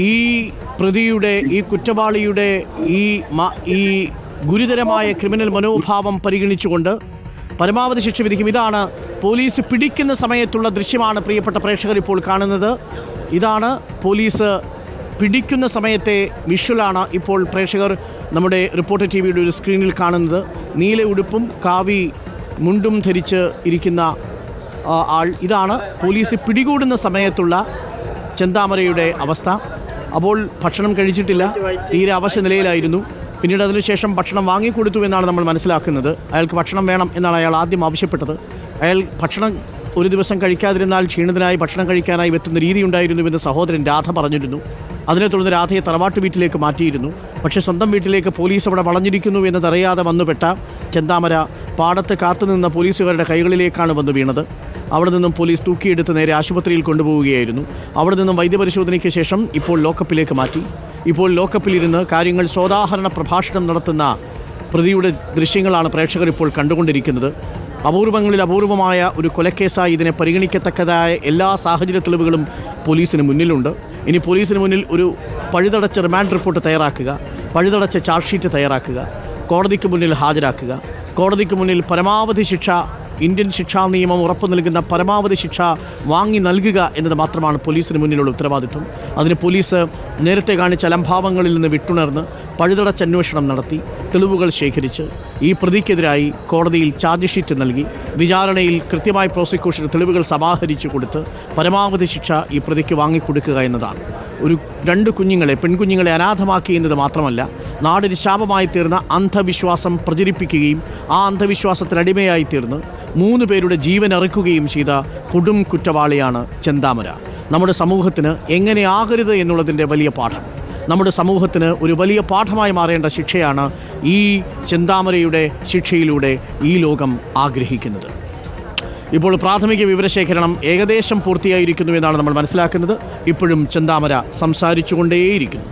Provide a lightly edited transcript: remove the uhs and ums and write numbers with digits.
ഈ പ്രതിയുടെ, ഈ കുറ്റവാളിയുടെ ഈ ഗുരുതരമായ ക്രിമിനൽ മനോഭാവം പരിഗണിച്ചുകൊണ്ട് പരമാവധി ശിക്ഷ വിധിക്കും. ഇതാണ് പോലീസ് പിടിക്കുന്ന സമയത്തുള്ള ദൃശ്യമാണ് പ്രിയപ്പെട്ട പ്രേക്ഷകർ ഇപ്പോൾ കാണുന്നത്. ഇതാണ് പോലീസ് പിടിക്കുന്ന സമയത്തെ വിഷ്വലാണ് ഇപ്പോൾ പ്രേക്ഷകർ നമ്മുടെ റിപ്പോർട്ടർ ടിവിയുടെ ഒരു സ്ക്രീനിൽ കാണുന്നത്. നീല ഉടുപ്പും കാവി മുണ്ടും ധരിച്ച് ഇരിക്കുന്ന ആൾ. ഇതാണ് പോലീസ് പിടികൂടുന്ന സമയത്തുള്ള ചെന്താമരയുടെ അവസ്ഥ. അപ്പോൾ ഭക്ഷണം കഴിച്ചിട്ടില്ല, തീരെ അവശ നിലയിലായിരുന്നു. പിന്നീട് അതിനുശേഷം ഭക്ഷണം വാങ്ങിക്കൊടുത്തു എന്നാണ് നമ്മൾ മനസ്സിലാക്കുന്നത്. അയാൾക്ക് ഭക്ഷണം വേണം എന്നാണ് അയാൾ ആദ്യം ആവശ്യപ്പെട്ടത്. അയാൾ ഭക്ഷണം ഒരു ദിവസം കഴിക്കാതിരുന്നാൽ ക്ഷീണിതനായി ഭക്ഷണം കഴിക്കാനായി എത്തുന്ന രീതിയുണ്ടായിരുന്നുവെന്ന് സഹോദരൻ രാധ പറഞ്ഞിരുന്നു. അതിനെ തുടർന്ന് രാധയെ തറവാട്ട് വീട്ടിലേക്ക് മാറ്റിയിരുന്നു. പക്ഷേ സ്വന്തം വീട്ടിലേക്ക് പോലീസ് അവിടെ വളഞ്ഞിരിക്കുന്നു എന്നതറിയാതെ വന്നുപെട്ട ചെന്താമര പാടത്ത് കാത്തുനിന്ന പോലീസുകാരുടെ കൈകളിലേക്കാണ് വന്നു വീണത്. അവിടെ നിന്നും പോലീസ് തൂക്കിയെടുത്ത് നേരെ ആശുപത്രിയിൽ കൊണ്ടുപോവുകയായിരുന്നു. അവിടെ നിന്നും വൈദ്യപരിശോധനയ്ക്ക് ശേഷം ഇപ്പോൾ ലോക്കപ്പിലേക്ക് മാറ്റി. ഇപ്പോൾ ലോക്കപ്പിലിരുന്ന് കാര്യങ്ങൾ സോദാഹരണ പ്രഭാഷണം നടത്തുന്ന പ്രതിയുടെ ദൃശ്യങ്ങളാണ് പ്രേക്ഷകർ ഇപ്പോൾ കണ്ടുകൊണ്ടിരിക്കുന്നത്. അപൂർവങ്ങളിൽ അപൂർവമായ ഒരു കൊലക്കേസായി ഇതിനെ പരിഗണിക്കത്തക്കതായ എല്ലാ സാഹചര്യ തെളിവുകളും പോലീസിന് മുന്നിലുണ്ട്. ഇനി പോലീസിന് മുന്നിൽ ഒരു പഴുതടച്ച റിമാൻഡ് റിപ്പോർട്ട് തയ്യാറാക്കുക, പഴുതടച്ച ചാർജ് ഷീറ്റ് തയ്യാറാക്കുക, കോടതിക്ക് മുന്നിൽ ഹാജരാക്കുക, കോടതിക്ക് മുന്നിൽ പരമാവധി ശിക്ഷ, ഇന്ത്യൻ ശിക്ഷാ നിയമം ഉറപ്പു നൽകുന്ന പരമാവധി ശിക്ഷ വാങ്ങി നൽകുക എന്നത് മാത്രമാണ് പോലീസിന് മുന്നിലുള്ള ഉത്തരവാദിത്വം. അതിന് പോലീസ് നേരത്തെ കാണിച്ച അലംഭാവങ്ങളിൽ നിന്ന് വിട്ടുണർന്ന് പഴുതടച്ച അന്വേഷണം നടത്തി തെളിവുകൾ ശേഖരിച്ച് ഈ പ്രതിക്കെതിരായി കോടതിയിൽ ചാർജ് ഷീറ്റ് നൽകി വിചാരണയിൽ കൃത്യമായി പ്രോസിക്യൂഷന് തെളിവുകൾ സമാഹരിച്ചു കൊടുത്ത് പരമാവധി ശിക്ഷ ഈ പ്രതിക്ക് വാങ്ങിക്കൊടുക്കുക എന്നതാണ്. ഒരു 2 കുഞ്ഞുങ്ങളെ, പെൺകുഞ്ഞുങ്ങളെ അനാഥമാക്കി എന്നത് മാത്രമല്ല, നാടിന് ശാപമായി തീർന്ന അന്ധവിശ്വാസം പ്രചരിപ്പിക്കുകയും ആ അന്ധവിശ്വാസത്തിനടിമയായി തീർന്ന് 3 പേരുടെ ജീവൻ അറുക്കുകയും ചെയ്ത കൊടും കുറ്റവാളിയാണ് ചെന്താമര. നമ്മുടെ സമൂഹത്തിന് എങ്ങനെ ആകരുത് എന്നുള്ളതിൻ്റെ വലിയ പാഠം, നമ്മുടെ സമൂഹത്തിന് ഒരു വലിയ പാഠമായി മാറേണ്ട ശിക്ഷയാണ് ഈ ചെന്താമരയുടെ ശിക്ഷയിലൂടെ ഈ ലോകം ആഗ്രഹിക്കുന്നത്. ഇപ്പോൾ പ്രാഥമിക വിവരശേഖരണം ഏകദേശം പൂർത്തിയായിരിക്കുന്നു എന്നാണ് നമ്മൾ മനസ്സിലാക്കുന്നത്. ഇപ്പോഴും ചെന്താമര സംസാരിച്ചുകൊണ്ടേയിരിക്കുന്നു.